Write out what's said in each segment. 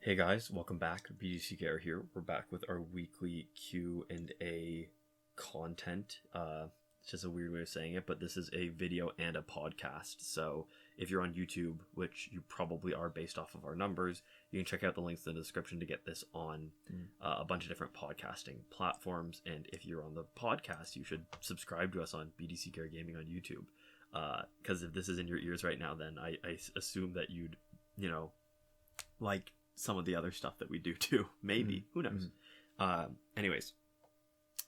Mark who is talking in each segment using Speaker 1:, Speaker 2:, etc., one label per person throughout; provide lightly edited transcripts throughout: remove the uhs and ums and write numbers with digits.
Speaker 1: Hey guys, welcome back. BDCKR here. We're back with our weekly Q&A content. It's just a weird way of saying it, but this is a video and a podcast. So if you're on YouTube, which you probably are based off of our numbers, you can check out the links in the description to get this on a bunch of different podcasting platforms. And if you're on the podcast, you should subscribe to us on BDCKR Gaming on YouTube. Because if this is in your ears right now, then I assume that you'd, like some of the other stuff that we do too. Maybe. Who knows? Anyways,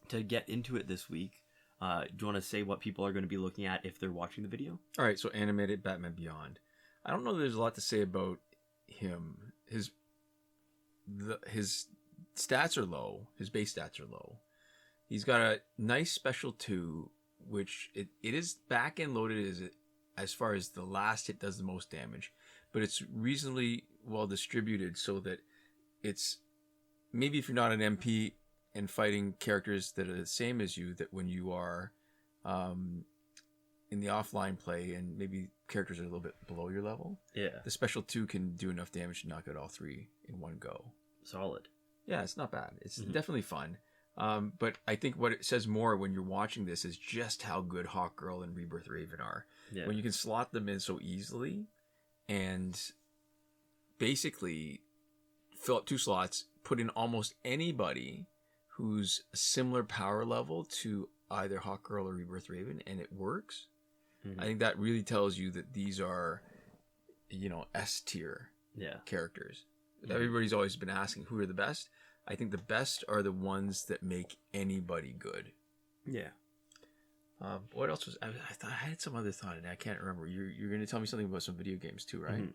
Speaker 1: to get into it this week, do you want to say what people are going to be looking at if they're watching the video?
Speaker 2: All right, so animated Batman Beyond. I don't know that there's a lot to say about him. His stats are low. His base stats are low. He's got a nice special 2, which it is back end loaded as far as the last hit does the most damage, but it's reasonably well distributed so that it's maybe if you're not an MP and fighting characters that are the same as you, that when you are in the offline play and maybe characters are a little bit below your level, the special 2 can do enough damage to knock out all 3 in one go.
Speaker 1: Solid.
Speaker 2: Yeah, it's not bad. It's definitely fun. But I think what it says more when you're watching this is just how good Hawkgirl and Rebirth Raven are. Yeah. When you can slot them in so easily and basically fill up 2 slots, put in almost anybody who's a similar power level to either Hawkgirl or Rebirth Raven, and it works. I think that really tells you that these are, S tier characters. Everybody's always been asking who are the best. I think the best are the ones that make anybody good. Yeah. What else was I thought I had some other thought and I can't remember. You're going to tell me something about some video games too, right?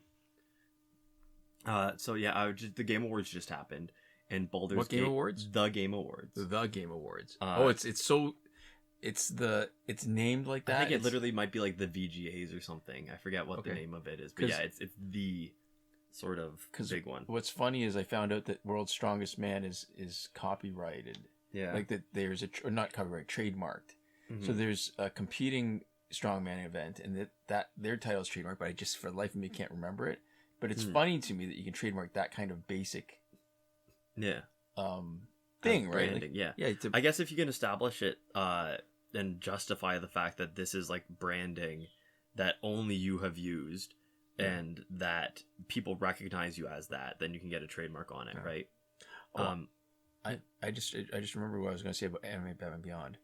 Speaker 1: The Game Awards just happened, and Baldur's
Speaker 2: What Game Awards?
Speaker 1: The Game Awards.
Speaker 2: The Game Awards. It's named like that.
Speaker 1: I think it literally might be like the VGAs or something. I forget what the name of it is, but yeah, it's the sort of big one.
Speaker 2: What's funny is I found out that World's Strongest Man is copyrighted. Yeah, like that. There's or not copyright, trademarked. So there's a competing strongman event, and that their title is trademarked, but I just for the life of me can't remember it. But it's funny to me that you can trademark that kind of basic thing, right? Like,
Speaker 1: I guess if you can establish it and justify the fact that this is like branding that only you have used and that people recognize you as that, then you can get a trademark on it, right?
Speaker 2: I just remember what I was going to say about anime Batman Beyond.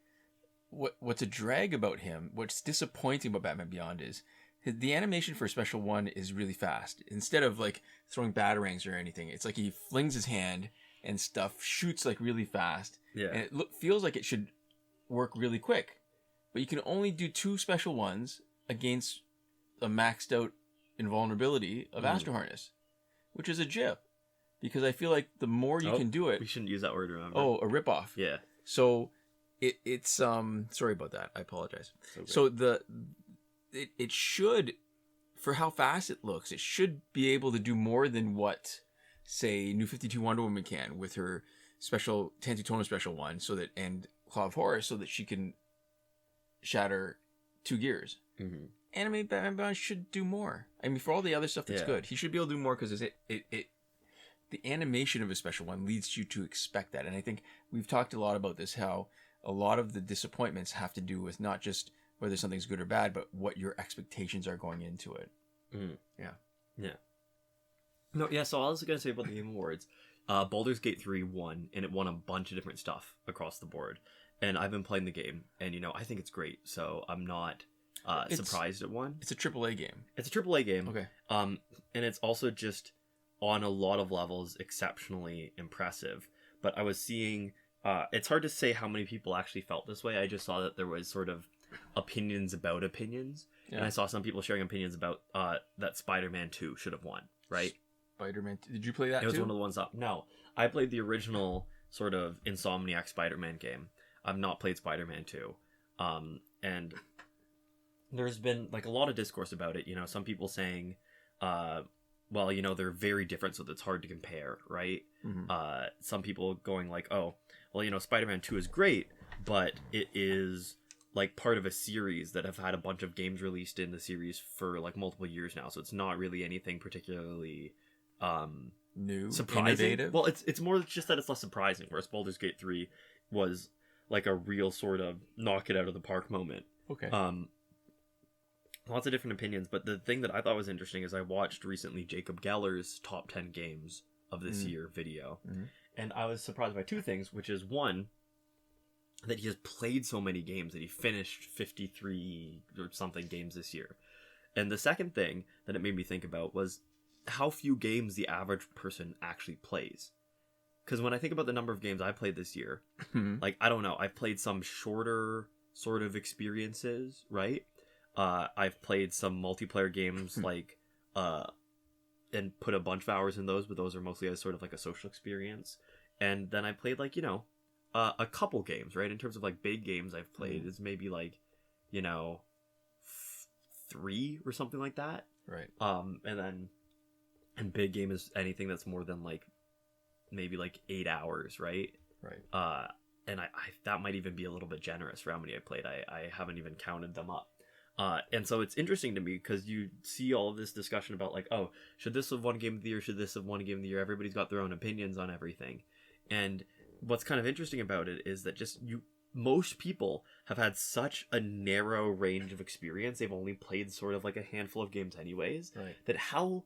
Speaker 2: What's a drag about him, what's disappointing about Batman Beyond is the animation for Special 1 is really fast. Instead of like throwing batarangs or anything, it's like he flings his hand and stuff shoots like really fast. Yeah. And it feels like it should work really quick. But you can only do 2 Special 1s against a maxed out invulnerability of Astro Harness, which is a jip. Because I feel like the more you can do it...
Speaker 1: We shouldn't use that word, remember?
Speaker 2: Oh, a ripoff.
Speaker 1: Yeah.
Speaker 2: So it's sorry about that. I apologize. So it should, for how fast it looks, it should be able to do more than what, say, New 52 Wonder Woman can with her special Tantu Tono Special 1, and Claw of Horus, so that she can shatter 2 gears. Anime Batman Beyond should do more. I mean, for all the other stuff that's good, he should be able to do more because the animation of a Special 1 leads you to expect that. And I think we've talked a lot about this, how a lot of the disappointments have to do with not just whether something's good or bad, but what your expectations are going into it.
Speaker 1: So all I was going to say about the Game Awards, Baldur's Gate 3 won, and it won a bunch of different stuff across the board. And I've been playing the game, and I think it's great, so I'm not surprised it won.
Speaker 2: It's a AAA game.
Speaker 1: It's a AAA game. Okay. And it's also just on a lot of levels exceptionally impressive. But I was seeing, it's hard to say how many people actually felt this way. I just saw that there was sort of opinions about opinions, and I saw some people sharing opinions about that Spider-Man 2 should have won, right?
Speaker 2: Spider-Man 2. Did you play that too?
Speaker 1: It was one of the ones up. No, I played the original sort of Insomniac Spider-Man game. I've not played Spider-Man 2. And there's been like a lot of discourse about it. Some people saying, they're very different, so it's hard to compare, right? Some people going like, Spider-Man 2 is great, but it is like part of a series that have had a bunch of games released in the series for like multiple years now, so it's not really anything particularly
Speaker 2: new,
Speaker 1: surprising.
Speaker 2: innovative.
Speaker 1: Well, it's more just that it's less surprising, whereas Baldur's Gate 3 was like a real sort of knock it out of the park moment.
Speaker 2: Okay.
Speaker 1: Lots of different opinions, but the thing that I thought was interesting is I watched recently Jacob Geller's top 10 games of this year video, and I was surprised by two things, which is one, that he has played so many games that he finished 53 or something games this year. And the second thing that it made me think about was how few games the average person actually plays. Because when I think about the number of games I played this year, like, I don't know, I've played some shorter sort of experiences, right? I've played some multiplayer games, like, and put a bunch of hours in those, but those are mostly as sort of like a social experience. And then I played, like, you know, a couple games, right? In terms of, like, big games I've played, is maybe, like, you know, 3 or something like that.
Speaker 2: Right.
Speaker 1: And big game is anything that's more than, like, maybe, like, 8 hours, right?
Speaker 2: Right.
Speaker 1: And I that might even be a little bit generous for how many I played. I haven't even counted them up. And so it's interesting to me because you see all of this discussion about, like, oh, should this have won Game of the Year? Should this have won Game of the Year? Everybody's got their own opinions on everything. And what's kind of interesting about it is that most people have had such a narrow range of experience. They've only played sort of like a handful of games anyways,
Speaker 2: right,
Speaker 1: that how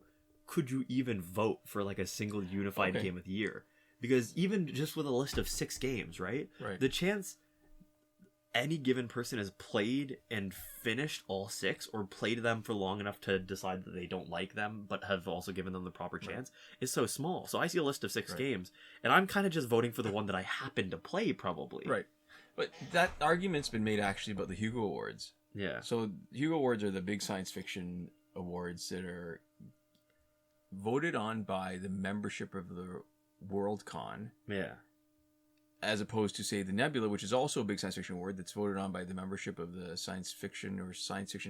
Speaker 1: could you even vote for like a single unified game of the year? Because even just with a list of 6 games, right? The chance any given person has played and finished all 6 or played them for long enough to decide that they don't like them but have also given them the proper chance is so small. So I see a list of 6 games and I'm kind of just voting for the one that I happen to play, probably.
Speaker 2: Right. But that argument's been made actually about the Hugo Awards.
Speaker 1: Yeah.
Speaker 2: So Hugo Awards are the big science fiction awards that are voted on by the membership of the Worldcon.
Speaker 1: Yeah.
Speaker 2: As opposed to, say, the Nebula, which is also a big science fiction award that's voted on by the membership of the science fiction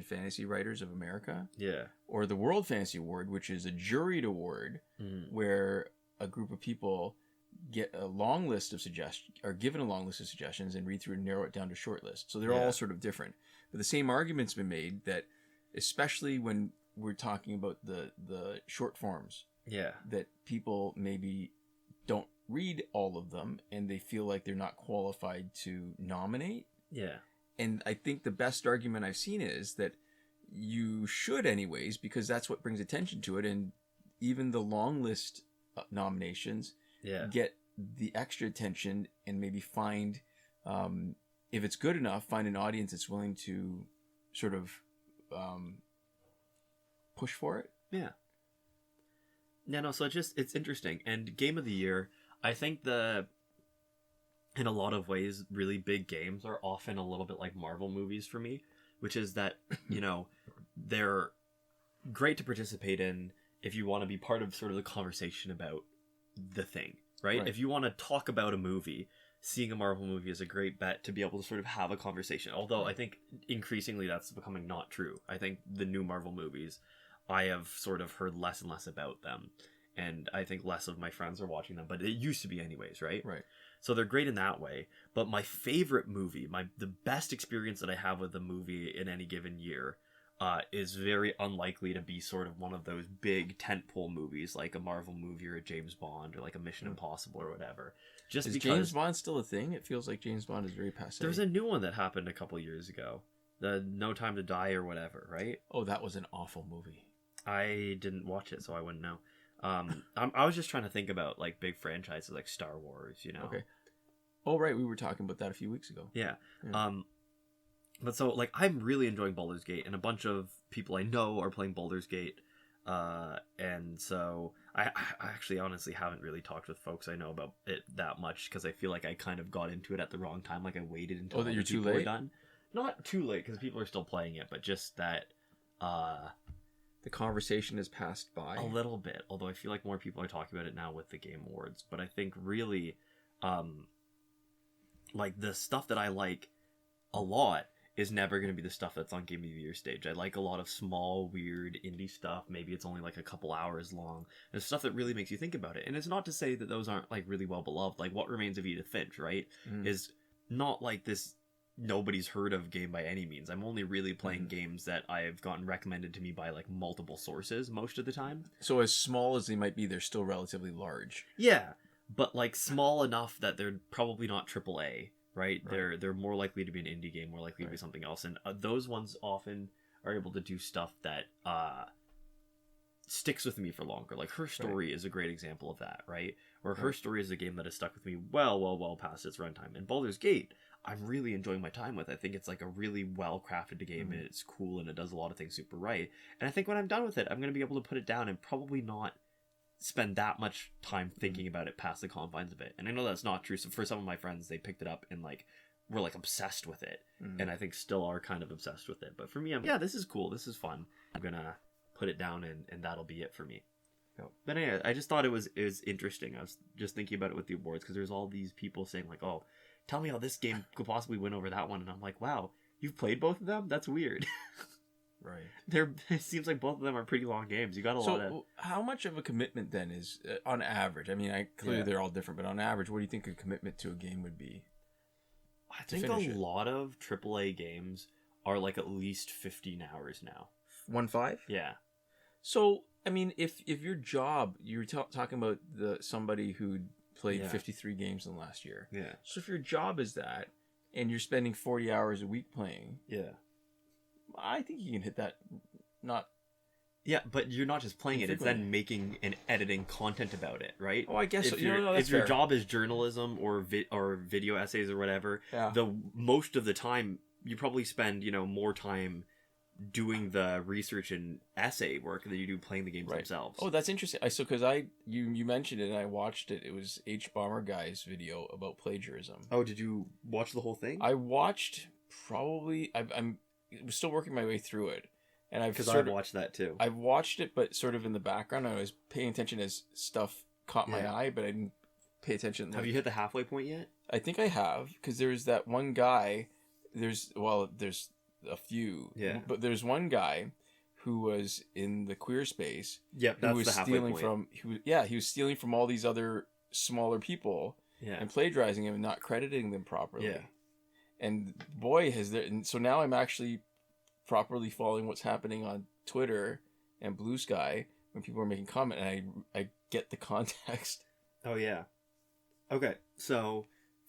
Speaker 2: fantasy writers of America.
Speaker 1: Yeah.
Speaker 2: Or the World Fantasy Award, which is a juried award where a group of people get a long list of suggestions, are given a long list of suggestions and read through and narrow it down to short list. So they're all sort of different. But the same argument's been made that, especially when we're talking about the short forms, that people maybe don't read all of them and they feel like they're not qualified to nominate.
Speaker 1: Yeah.
Speaker 2: And I think the best argument I've seen is that you should anyways, because that's what brings attention to it. And even the long list nominations get the extra attention and maybe find, if it's good enough, find an audience that's willing to sort of push for it.
Speaker 1: Yeah. Yeah, no, so it's interesting. And Game of the Year, I think in a lot of ways, really big games are often a little bit like Marvel movies for me, which is that, you know, they're great to participate in if you want to be part of sort of the conversation about the thing, right? If you want to talk about a movie, seeing a Marvel movie is a great bet to be able to sort of have a conversation. Although I think increasingly that's becoming not true. I think the new Marvel movies, I have sort of heard less and less about them. And I think less of my friends are watching them, but it used to be anyways, right?
Speaker 2: Right.
Speaker 1: So they're great in that way. But my favorite movie, the best experience that I have with a movie in any given year, is very unlikely to be sort of one of those big tentpole movies like a Marvel movie or a James Bond or like a Mission Impossible or whatever. Just
Speaker 2: is
Speaker 1: because
Speaker 2: James Bond still a thing? It feels like James Bond is very passé.
Speaker 1: There's a new one that happened a couple years ago, the No Time to Die or whatever, right?
Speaker 2: Oh, that was an awful movie.
Speaker 1: I didn't watch it, so I wouldn't know. I was just trying to think about like big franchises like Star Wars, you know.
Speaker 2: Okay. Oh right, we were talking about that a few weeks ago.
Speaker 1: Yeah. But so like I'm really enjoying Baldur's Gate, and a bunch of people I know are playing Baldur's Gate, and so I actually honestly haven't really talked with folks I know about it that much because I feel like I kind of got into it at the wrong time. Like I waited until
Speaker 2: that you're too late.
Speaker 1: Done. Not too late because people are still playing it, but just that.
Speaker 2: The conversation has passed by
Speaker 1: a little bit, although I feel like more people are talking about it now with the Game Awards. But I think really, like the stuff that I like a lot is never going to be the stuff that's on Game of the Year stage. I like a lot of small, weird indie stuff. Maybe it's only like a couple hours long. There's stuff that really makes you think about it. And it's not to say that those aren't like really well beloved. Like What Remains of Edith Finch, right? Is not like this nobody's heard of game by any means. I'm only really playing games that I've gotten recommended to me by like multiple sources most of the time.
Speaker 2: So as small as they might be, they're still relatively large.
Speaker 1: Yeah, but like small enough that they're probably not AAA, right? They're more likely to be an indie game, more likely to be something else, and those ones often are able to do stuff that sticks with me for longer. Like Her Story is a great example of that, right? Or Her Story is a game that has stuck with me well past its runtime. And Baldur's Gate, I'm really enjoying my time with. I think it's like a really well crafted game, and it's cool, and it does a lot of things super right. And I think when I'm done with it, I'm going to be able to put it down and probably not spend that much time thinking about it past the confines of it. And I know that's not true. So for some of my friends, they picked it up and like were like obsessed with it, and I think still are kind of obsessed with it. But for me, this is cool, this is fun. I'm gonna put it down, and that'll be it for me. But anyway, I just thought it was interesting. I was just thinking about it with the awards, because there's all these people saying like, oh, tell me how this game could possibly win over that one, and I'm like, wow, you've played both of them? That's weird. Right. It seems like both of them are pretty long games. You got a lot of...
Speaker 2: how much of a commitment then is, on average? I mean, clearly they're all different, but on average, what do you think a commitment to a game would be?
Speaker 1: I think a lot of AAA games are like at least 15 hours now.
Speaker 2: 1.5?
Speaker 1: Yeah.
Speaker 2: So, I mean, if your job, you were talking about somebody who played 53 games in the last year.
Speaker 1: Yeah.
Speaker 2: So if your job is that, and you're spending 40 hours a week playing, I think you can hit that.
Speaker 1: Yeah, but you're not just playing it; it's then making and editing content about it, right?
Speaker 2: Oh, I guess
Speaker 1: if your job is journalism or video essays or whatever, the most of the time you probably spend more time doing the research and essay work than you do playing the games themselves.
Speaker 2: Oh, that's interesting. Because you mentioned it and I watched it. It was H Bomber Guy's video about plagiarism.
Speaker 1: Oh, did you watch the whole thing?
Speaker 2: I watched probably. I'm still working my way through it, and I've
Speaker 1: watched that too.
Speaker 2: I've watched it, but sort of in the background. I was paying attention as stuff caught my eye, but I didn't pay attention.
Speaker 1: Have you hit the halfway point yet?
Speaker 2: I think I have, because there's that one guy. There's a few, but there's one guy who was in the queer space.
Speaker 1: Yep, that's the halfway point.
Speaker 2: He was stealing from all these other smaller people and plagiarizing them and not crediting them properly. Yeah. And boy, and so now I'm actually properly following what's happening on Twitter and Blue Sky when people are making comment, and I get the context.
Speaker 1: Oh yeah. Okay, so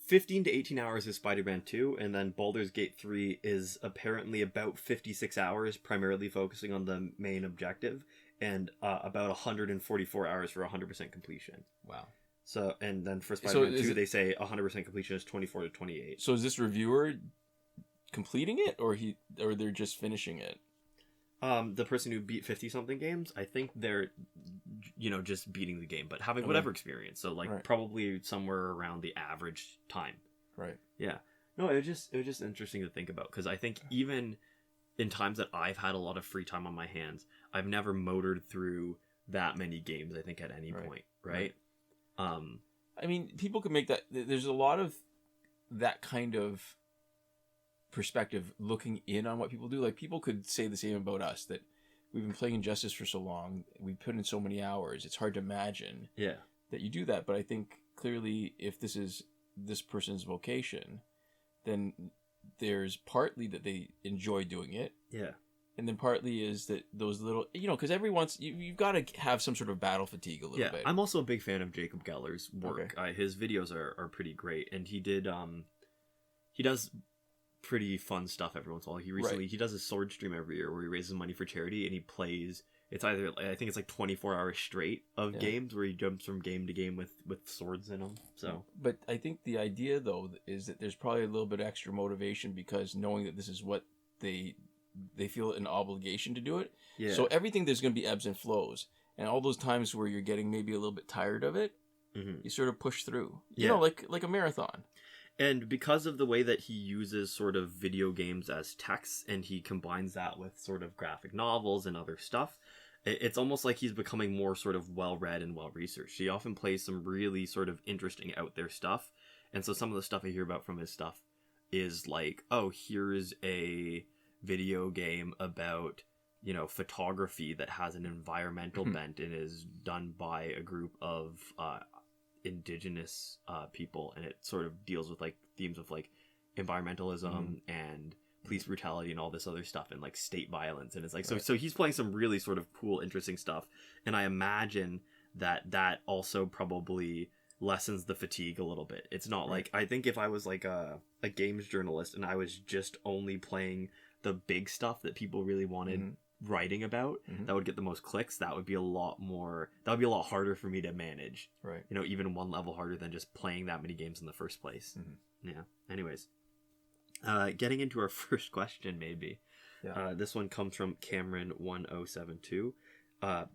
Speaker 1: 15 to 18 hours is Spider-Man 2, and then Baldur's Gate 3 is apparently about 56 hours, primarily focusing on the main objective, and about 144 hours for 100% completion.
Speaker 2: Wow.
Speaker 1: So, and then for Spider-Man 2, they say 100% completion is 24 to 28.
Speaker 2: So is this reviewer completing it, or they're just finishing it?
Speaker 1: The person who beat 50-something games, I think they're, just beating the game, but having whatever experience. So, probably somewhere around the average time.
Speaker 2: Right.
Speaker 1: Yeah. No, it was just interesting to think about, because I think even in times that I've had a lot of free time on my hands, I've never motored through that many games, I think, at any point, right?
Speaker 2: I mean, people can make that... There's a lot of that kind of perspective looking in on what people do. Like, people could say the same about us, that we've been playing Injustice for so long, we put in so many hours, it's hard to imagine that you do that. But I think clearly, if this is this person's vocation, then there's partly that they enjoy doing it, and then partly is that those little, because every once you've got to have some sort of battle fatigue a little bit.
Speaker 1: I'm also a big fan of Jacob Geller's work. His videos are pretty great, and he does pretty fun stuff every once in a while. He does a sword stream every year where he raises money for charity, and he plays, it's either, I think it's like 24 hours straight of games where he jumps from game to game with swords in them. So,
Speaker 2: but I think the idea though is that there's probably a little bit extra motivation, because knowing that this is what they feel an obligation to do it. Yeah. So everything, there's going to be ebbs and flows, and all those times where you're getting maybe a little bit tired of it, you sort of push through. Like a marathon.
Speaker 1: And because of the way that he uses sort of video games as text, and he combines that with sort of graphic novels and other stuff, it's almost like he's becoming more sort of well-read and well-researched. He often plays some really sort of interesting out there stuff. And so some of the stuff I hear about from his stuff is like, oh, here's a video game about, photography that has an environmental bent and is done by a group of indigenous people, and it sort of deals with like themes of like environmentalism and police brutality and all this other stuff and like state violence. And it's like, so he's playing some really sort of cool, interesting stuff. And I imagine that also probably lessens the fatigue a little bit. It's not like, I think if I was like a games journalist and I was just only playing the big stuff that people really wanted writing about, that would get the most clicks, that would be a lot harder for me to manage,
Speaker 2: right?
Speaker 1: You know, even one level harder than just playing that many games in the first place. Yeah, anyways, getting into our first question, maybe. This one comes from Cameron 1072.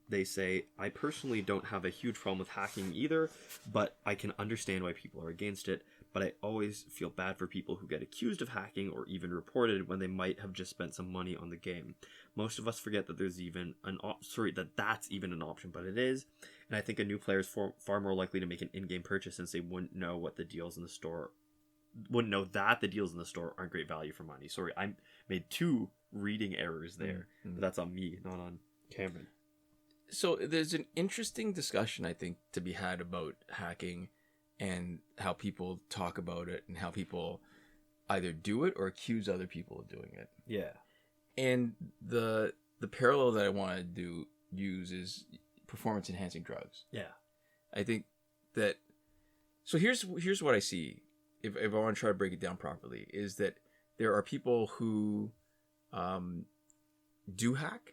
Speaker 1: They say, I personally don't have a huge problem with hacking either, but I can understand why people are against it. But I always feel bad for people who get accused of hacking or even reported when they might have just spent some money on the game. Most of us forget that there's even that's even an option, but it is. And I think a new player is far more likely to make an in-game purchase since they wouldn't know that the deals in the store aren't great value for money. Sorry, I made 2 reading errors there, but that's on me, not on Cameron.
Speaker 2: So there's an interesting discussion, I think, to be had about hacking and how people talk about it and how people either do it or accuse other people of doing it.
Speaker 1: Yeah.
Speaker 2: And the parallel that I want to use is performance enhancing drugs.
Speaker 1: Yeah.
Speaker 2: I think that, so here's what I see, if I want to try to break it down properly, is that there are people who do hack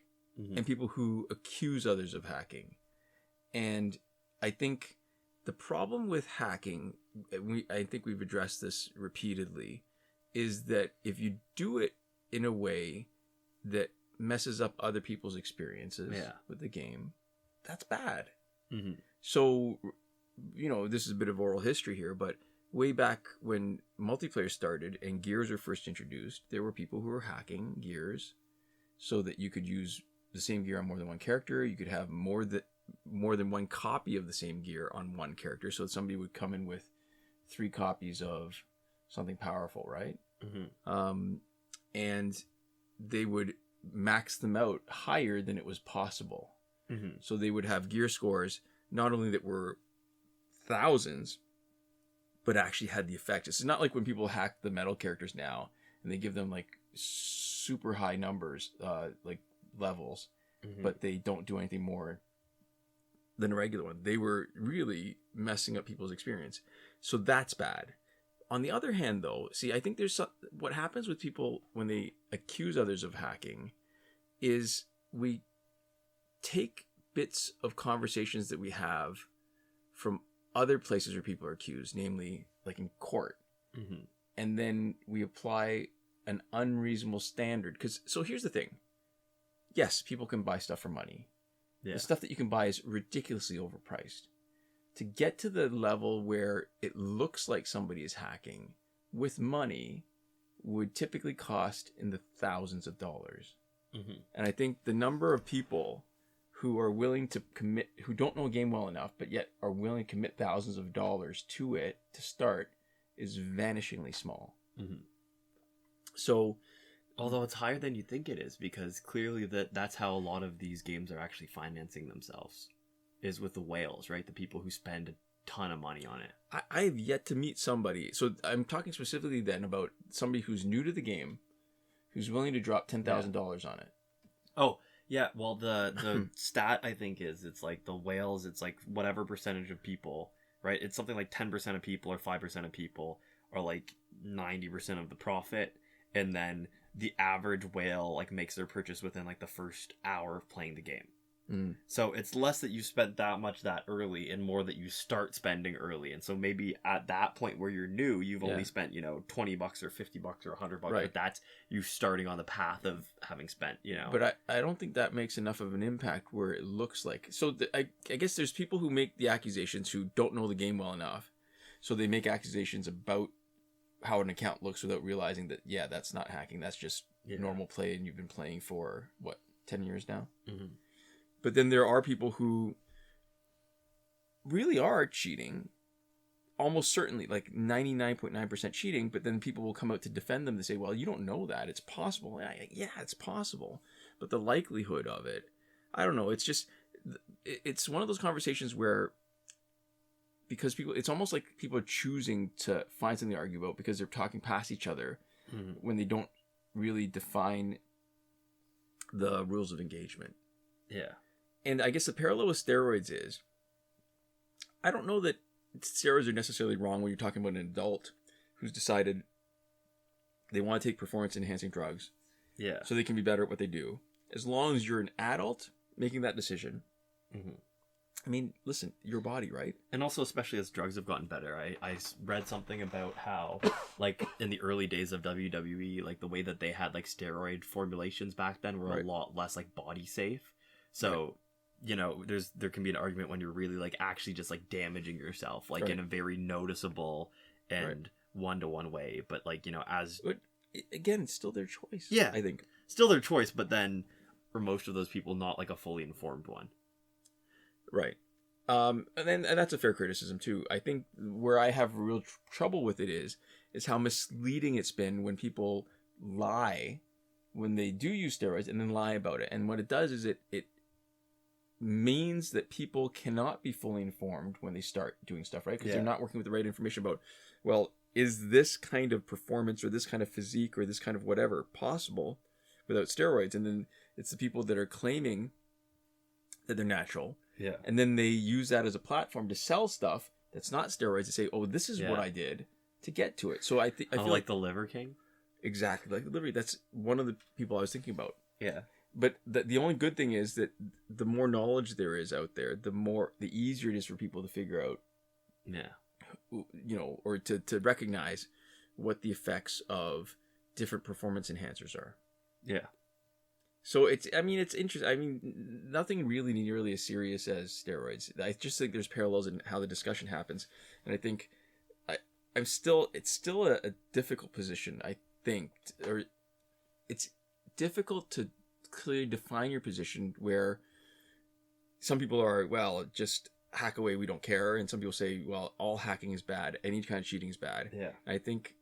Speaker 2: and people who accuse others of hacking. And I think the problem with hacking, I think we've addressed this repeatedly, is that if you do it in a way that messes up other people's experiences with the game, that's bad. So, you know, this is a bit of oral history here, but way back when multiplayer started and gears were first introduced, there were people who were hacking gears so that you could use the same gear on more than one character. You could have more than one copy of the same gear on one character. So somebody would come in with 3 copies of something powerful, right? And they would max them out higher than it was possible. So they would have gear scores not only that were thousands, but actually had the effect. It's not like when people hack the metal characters now and they give them like super high numbers, like levels, but they don't do anything more than a regular one. They were really messing up people's experience. So that's bad. On the other hand, though, see, I think what happens with people when they accuse others of hacking is we take bits of conversations that we have from other places where people are accused, namely like in court, and then we apply an unreasonable standard. So here's the thing. Yes, people can buy stuff for money. The stuff that you can buy is ridiculously overpriced. To get to the level where it looks like somebody is hacking with money would typically cost in the thousands of dollars. And I think the number of people who are willing to commit, who don't know a game well enough, but yet are willing to commit thousands of dollars to it to start, is vanishingly small. So,
Speaker 1: although it's higher than you think it is, because clearly that's how a lot of these games are actually financing themselves, is with the whales, right? The people who spend a ton of money on it.
Speaker 2: I have yet to meet somebody. So I'm talking specifically then about somebody who's new to the game, who's willing to drop $10,000 on it.
Speaker 1: Oh, yeah. Well, the stat I think is it's like the whales, it's like whatever percentage of people, right? It's something like 10% of people or 5% of people are like 90% of the profit. And then the average whale like makes their purchase within like the first hour of playing the game. So it's less that you spent that much that early and more that you start spending early. And so maybe at that point where you're new, you've only spent, $20 or $50 or $100,
Speaker 2: right.
Speaker 1: But that's you starting on the path of having spent,
Speaker 2: But I don't think that makes enough of an impact where it looks like. So I guess there's people who make the accusations who don't know the game well enough. So they make accusations about how an account looks without realizing that, that's not hacking. That's just normal play, and you've been playing for, 10 years now? But then there are people who really are cheating, almost certainly, like 99.9% cheating, but then people will come out to defend them to say, well, you don't know that. It's possible. Yeah, it's possible. But the likelihood of it, I don't know. It's just, it's one of those conversations where because it's almost like people are choosing to find something to argue about because they're talking past each other when they don't really define the rules of engagement.
Speaker 1: Yeah.
Speaker 2: And I guess the parallel with steroids is, I don't know that steroids are necessarily wrong when you're talking about an adult who's decided they want to take performance-enhancing drugs so they can be better at what they do. As long as you're an adult making that decision. I mean, listen, your body, right?
Speaker 1: And also, especially as drugs have gotten better, I read something about how, like, in the early days of WWE, like, the way that they had, like, steroid formulations back then were a lot less, like, body safe. So, you know, there can be an argument when you're really, like, actually just, like, damaging yourself, like, in a very noticeable and one-to-one way. But, like, you know, but,
Speaker 2: again, it's still their choice.
Speaker 1: Yeah.
Speaker 2: I think.
Speaker 1: Still their choice, but then, for most of those people, not, like, a fully informed one.
Speaker 2: Right. And that's a fair criticism too. I think where I have real trouble with it is how misleading it's been when people lie when they do use steroids and then lie about it. And what it does is it means that people cannot be fully informed when they start doing stuff, right? Because they're not working with the right information about, well, is this kind of performance or this kind of physique or this kind of whatever possible without steroids? And then it's the people that are claiming that they're natural.
Speaker 1: Yeah.
Speaker 2: And then they use that as a platform to sell stuff that's not steroids to say, oh, this is what I did to get to it. So I feel
Speaker 1: like the Liver King.
Speaker 2: Exactly. Like literally, that's one of the people I was thinking about.
Speaker 1: Yeah.
Speaker 2: But the only good thing is that the more knowledge there is out there, the easier it is for people to figure out.
Speaker 1: Yeah.
Speaker 2: You know, or to recognize what the effects of different performance enhancers are.
Speaker 1: Yeah.
Speaker 2: So it's interesting. I mean, nothing really nearly as serious as steroids. I just think there's parallels in how the discussion happens, and I think it's still a difficult position. I think, or it's difficult to clearly define your position where some people are, well, just hack away, we don't care, and some people say, well, all hacking is bad, any kind of cheating is bad.
Speaker 1: Yeah,
Speaker 2: I think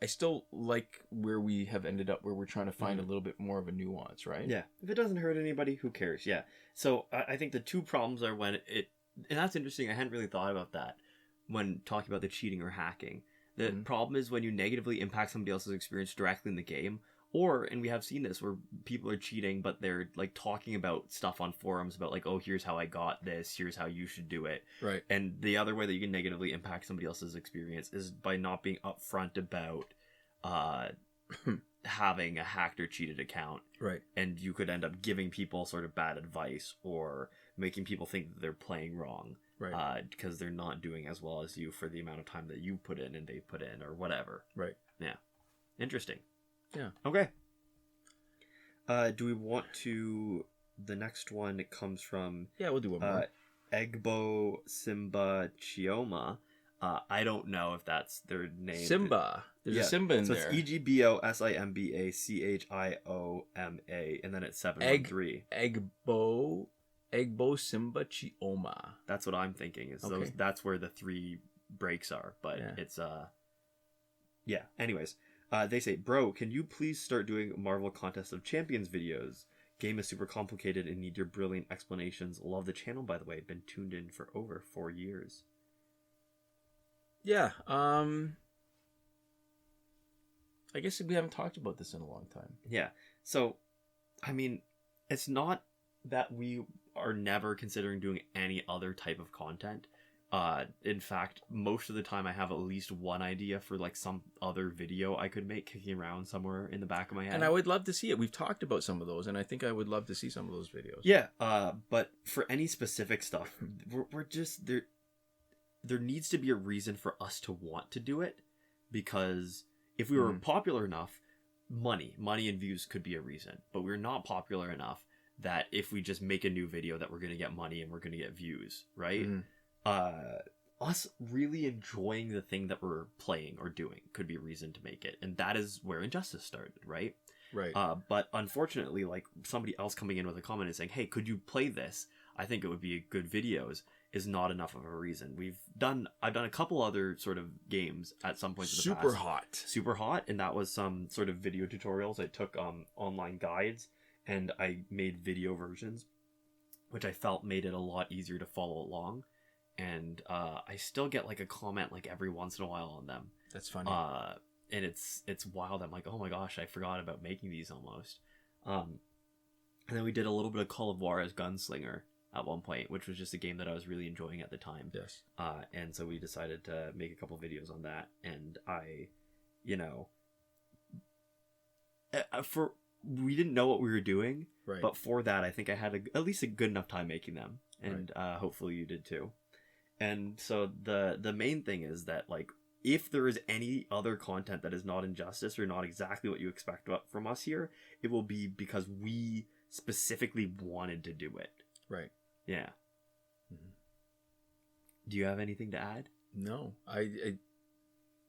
Speaker 2: I still like where we have ended up, where we're trying to find a little bit more of a nuance, right?
Speaker 1: Yeah. If it doesn't hurt anybody, who cares? Yeah. So I think the two problems are when and that's interesting. I hadn't really thought about that when talking about the cheating or hacking. The problem is when you negatively impact somebody else's experience directly in the game, and we have seen this where people are cheating, but they're like talking about stuff on forums about like, oh, here's how I got this, here's how you should do it.
Speaker 2: Right.
Speaker 1: And the other way that you can negatively impact somebody else's experience is by not being upfront about having a hacked or cheated account.
Speaker 2: Right.
Speaker 1: And you could end up giving people sort of bad advice or making people think that they're playing wrong.
Speaker 2: Right.
Speaker 1: Because they're not doing as well as you for the amount of time that you put in and they put in or whatever.
Speaker 2: Right.
Speaker 1: Yeah. Interesting.
Speaker 2: Yeah.
Speaker 1: Okay. Do we want to... The next one, it comes from...
Speaker 2: Yeah, we'll do one more.
Speaker 1: Egbo Simba Chioma. I don't know if that's their name.
Speaker 2: Simba. There's a Simba in there.
Speaker 1: So it's EGBOSIMBACHIOMA, and then it's 713.
Speaker 2: Egbo Simba Chioma.
Speaker 1: That's what I'm thinking. That's where the 3 breaks are. But it's yeah. Anyways, they say, bro, can you please start doing Marvel Contest of Champions videos? Game is super complicated and need your brilliant explanations. Love the channel, by the way. Been tuned in for over 4 years.
Speaker 2: Yeah. I guess we haven't talked about this in a long time.
Speaker 1: Yeah. So, I mean, it's not that we are never considering doing any other type of content. In fact, most of the time I have at least one idea for like some other video I could make kicking around somewhere in the back of my head.
Speaker 2: And I would love to see it. We've talked about some of those, and I think I would love to see some of those videos.
Speaker 1: Yeah. But for any specific stuff, we're just there. There needs to be a reason for us to want to do it, because if we were popular enough, money and views could be a reason. But we're not popular enough that if we just make a new video that we're going to get money and we're going to get views, right? Us really enjoying the thing that we're playing or doing could be a reason to make it. And that is where Injustice started, right?
Speaker 2: Right.
Speaker 1: But unfortunately, like somebody else coming in with a comment and saying, hey, could you play this? I think it would be good videos, is not enough of a reason. I've done a couple other sort of games at some point in the past. Super hot. And that was some sort of video tutorials. I took online guides and I made video versions, which I felt made it a lot easier to follow along. and I still get like a comment like every once in a while on them.
Speaker 2: That's funny.
Speaker 1: And it's wild. I'm like, oh my gosh, I forgot about making these almost. And then we did a little bit of Call of War as Gunslinger at one point, which was just a game that I was really enjoying at the time.
Speaker 2: Yes.
Speaker 1: And so we decided to make a couple videos on that. And I, you know, we didn't know what we were doing,
Speaker 2: right.
Speaker 1: But for that, I think I had at least a good enough time making them. And right. Hopefully you did too. And so the main thing is that, like, if there is any other content that is not Injustice or not exactly what you expect from us here, it will be because we specifically wanted to do it.
Speaker 2: Right.
Speaker 1: Yeah. Mm-hmm. Do you have anything to add?
Speaker 2: No. I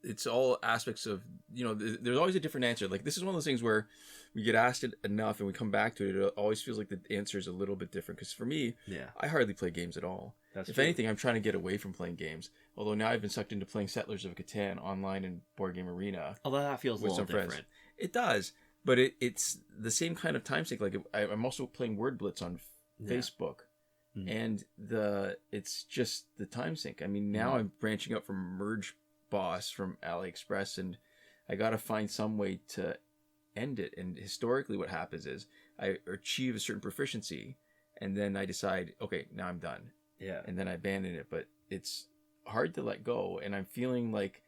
Speaker 2: it's all aspects of, you know, there's always a different answer. Like, this is one of those things where we get asked it enough and we come back to it. It always feels like the answer is a little bit different. Because for me, I hardly play games at all. If anything, I'm trying to get away from playing games. Although now I've been sucked into playing Settlers of Catan online in Board Game Arena.
Speaker 1: Although that feels a little different.
Speaker 2: Friends. It does. But it's the same kind of time sink. Like, I'm also playing Word Blitz on Facebook. Mm-hmm. And it's just the time sink. I mean, now I'm branching out from Merge Boss from AliExpress, and I got to find some way to end it. And historically what happens is I achieve a certain proficiency, and then I decide, okay, now I'm done.
Speaker 1: Yeah.
Speaker 2: And then I abandon it. But it's hard to let go, and I'm feeling like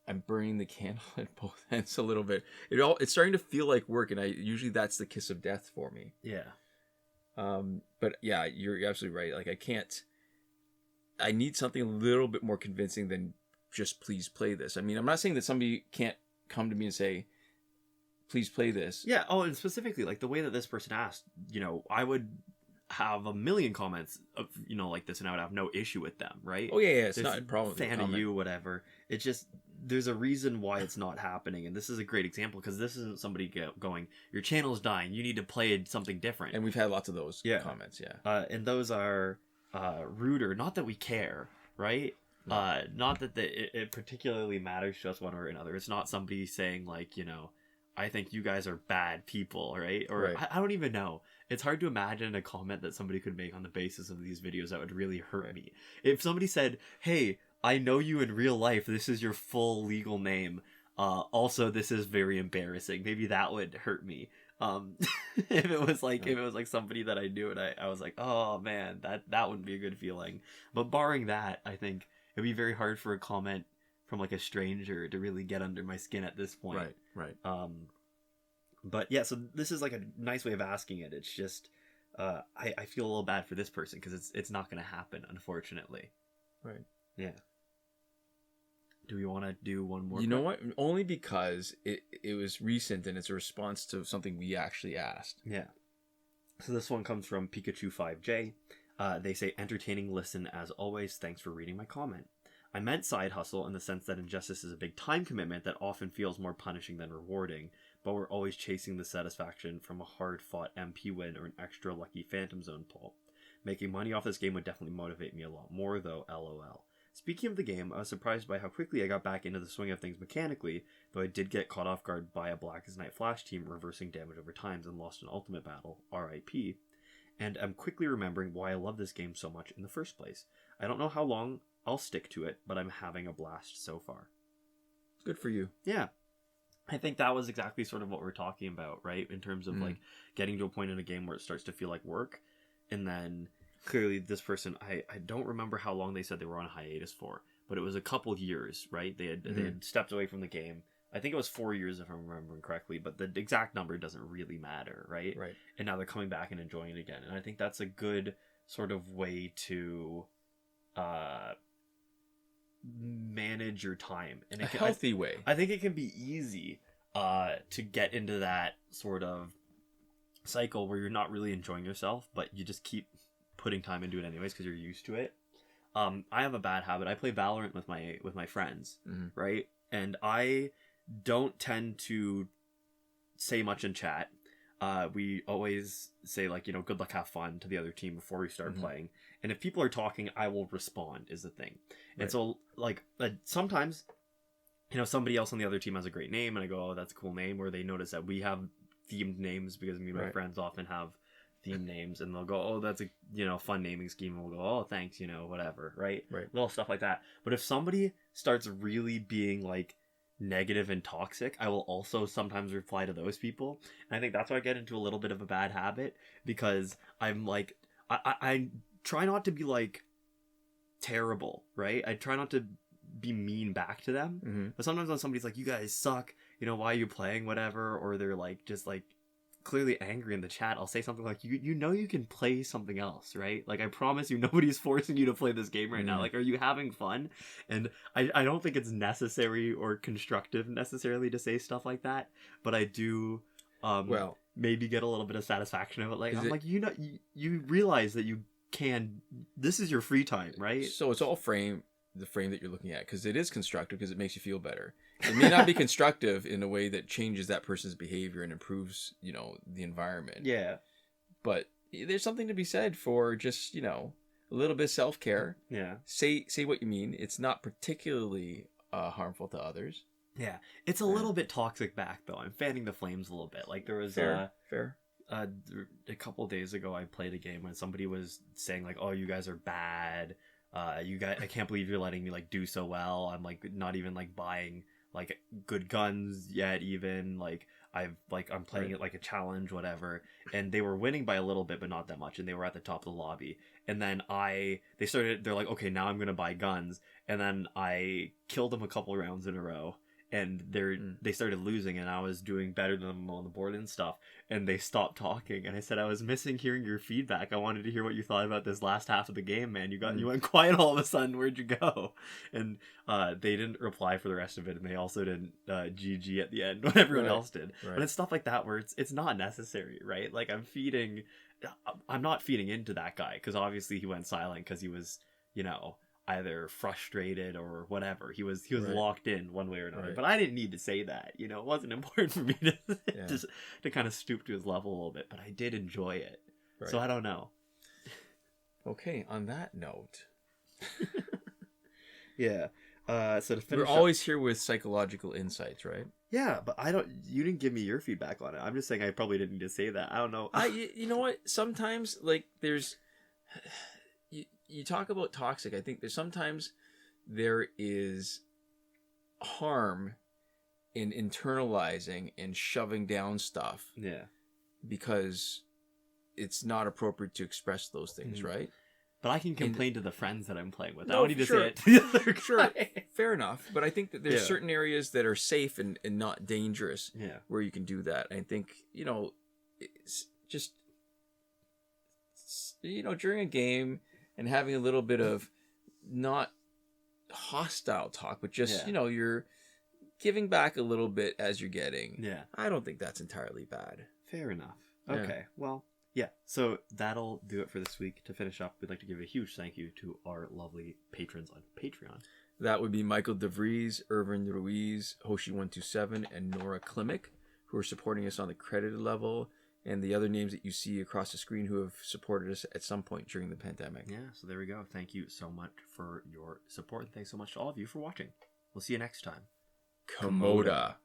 Speaker 2: I'm burning the candle at both ends a little bit. It's starting to feel like work, and usually that's the kiss of death for me.
Speaker 1: Yeah.
Speaker 2: But yeah, you're absolutely right. Like, I need something a little bit more convincing than just please play this. I mean, I'm not saying that somebody can't come to me and say, please play this.
Speaker 1: Yeah. Oh, and specifically, like, the way that this person asked, you know, I would have a million comments of, you know, like this, and I would have no issue with them, right?
Speaker 2: Oh yeah, it's not a problem.
Speaker 1: Fan of you, whatever. It's just, there's a reason why it's not happening, and this is a great example, because this isn't somebody going, your channel is dying, you need to play something different.
Speaker 2: And we've had lots of those comments,
Speaker 1: and those are ruder. Not that we care, right? No. Not that it particularly matters to us one way or another. It's not somebody saying, like, you know, I think you guys are bad people, right? Or right. I don't even know. It's hard to imagine a comment that somebody could make on the basis of these videos that would really hurt me. If somebody said, hey, I know you in real life, this is your full legal name, also this is very embarrassing, maybe that would hurt me. If it was like somebody that I knew, and I was like, oh man, that wouldn't be a good feeling. But barring that, I think it'd be very hard for a comment from, like, a stranger to really get under my skin at this point.
Speaker 2: Right.
Speaker 1: But yeah, so this is like a nice way of asking it. It's just, I feel a little bad for this person, because it's not going to happen, unfortunately.
Speaker 2: Right.
Speaker 1: Yeah. Do we want to do one more?
Speaker 2: You know what? Only because it was recent, and it's a response to something we actually asked.
Speaker 1: Yeah. So this one comes from Pikachu5J. They say, entertaining listen as always. Thanks for reading my comment. I meant side hustle in the sense that Injustice is a big time commitment that often feels more punishing than rewarding, but we're always chasing the satisfaction from a hard-fought MP win or an extra lucky Phantom Zone pull. Making money off this game would definitely motivate me a lot more, though, lol. Speaking of the game, I was surprised by how quickly I got back into the swing of things mechanically, though I did get caught off guard by a Black as Night Flash team reversing damage over times and lost an ultimate battle, RIP, and I'm quickly remembering why I love this game so much in the first place. I don't know how long I'll stick to it, but I'm having a blast so far.
Speaker 2: Good for you.
Speaker 1: Yeah. I think that was exactly sort of what we're talking about, right? In terms of like getting to a point in a game where it starts to feel like work. And then clearly this person, I don't remember how long they said they were on hiatus for, but it was a couple years, right? They had stepped away from the game. I think it was 4 years if I'm remembering correctly, but the exact number doesn't really matter, right?
Speaker 2: Right.
Speaker 1: And now they're coming back and enjoying it again. And I think that's a good sort of way to manage your time in
Speaker 2: a healthy way.
Speaker 1: I think it can be easy to get into that sort of cycle where you're not really enjoying yourself, but you just keep putting time into it anyways because you're used to it. I have a bad habit. I play Valorant with my friends, right? And I don't tend to say much in chat. We always say, like, you know, good luck, have fun to the other team before we start playing. And if people are talking, I will respond, is the thing. Right. And so, like, sometimes, you know, somebody else on the other team has a great name, and I go, oh, that's a cool name, or they notice that we have themed names because me and my friends often have theme names, and they'll go, oh, that's a, you know, fun naming scheme, and we'll go, oh, thanks, you know, whatever, right? Little stuff like that. But if somebody starts really being like negative and toxic, I will also sometimes reply to those people, and I think that's why I get into a little bit of a bad habit, because I'm like, I try not to be like terrible, right? I try not to be mean back to them, but sometimes when somebody's like, you guys suck, you know, why are you playing, whatever, or they're like just like clearly angry in the chat, I'll say something like, you know, you can play something else, right? Like, I promise you nobody's forcing you to play this game right now. Like, are you having fun? And I don't think it's necessary or constructive necessarily to say stuff like that, but I do maybe get a little bit of satisfaction of it. Like, I'm like, you know, you realize that you can, this is your free time, right?
Speaker 2: So it's all the frame that you're looking at, because it is constructive because it makes you feel better. It may not be constructive in a way that changes that person's behavior and improves, you know, the environment.
Speaker 1: Yeah.
Speaker 2: But there's something to be said for just, you know, a little bit of self-care.
Speaker 1: Yeah.
Speaker 2: Say what you mean. It's not particularly harmful to others.
Speaker 1: Yeah. It's a little bit toxic back, though. I'm fanning the flames a little bit. Like, there was
Speaker 2: fair.
Speaker 1: A couple days ago, I played a game when somebody was saying like, oh, you guys are bad. You guys, I can't believe you're letting me like do so well. I'm like not even like buying like good guns yet, even like I'm playing it like a challenge, whatever. And they were winning by a little bit, but not that much. And they were at the top of the lobby. And then they're like, okay, now I'm gonna buy guns. And then I killed them a couple rounds in a row. And they started losing, and I was doing better than them on the board and stuff. And they stopped talking, and I said, I was missing hearing your feedback. I wanted to hear what you thought about this last half of the game, man. You went quiet all of a sudden. Where'd you go? And they didn't reply for the rest of it, and they also didn't GG at the end when everyone else did. Right. But it's stuff like that where it's not necessary, right? Like I'm not feeding into that guy, because obviously he went silent because he was, you know, either frustrated or whatever. He was locked in one way or another. But I didn't need to say that. You know, it wasn't important for me to kind of stoop to his level a little bit. But I did enjoy it. Right. So I don't know.
Speaker 2: Okay, on that note.
Speaker 1: Yeah. So to finish
Speaker 2: we're always here with psychological insights, right?
Speaker 1: Yeah, but you didn't give me your feedback on it. I'm just saying I probably didn't need to say that. I don't know.
Speaker 2: You know what? Sometimes, like, there's... You talk about toxic. I think sometimes there is harm in internalizing and shoving down stuff.
Speaker 1: Yeah.
Speaker 2: Because it's not appropriate to express those things, right?
Speaker 1: But I can complain to the friends that I'm playing with. I don't need to say it to the other guy.
Speaker 2: Sure, fair enough. But I think that there's certain areas that are safe and not dangerous where you can do that. I think, you know, it's just, you know, during a game... and having a little bit of not hostile talk, but just, you know, you're giving back a little bit as you're getting. Yeah. I don't think that's entirely bad.
Speaker 1: Fair enough. Okay. Well, yeah. So that'll do it for this week. To finish up, we'd like to give a huge thank you to our lovely patrons on Patreon.
Speaker 2: That would be Michael Devries, Irvin Ruiz, Hoshi127, and Nora Klimek, who are supporting us on the credited level, and the other names that you see across the screen who have supported us at some point during the pandemic.
Speaker 1: Yeah, so there we go. Thank you so much for your support, and thanks so much to all of you for watching. We'll see you next time.
Speaker 2: Komoda.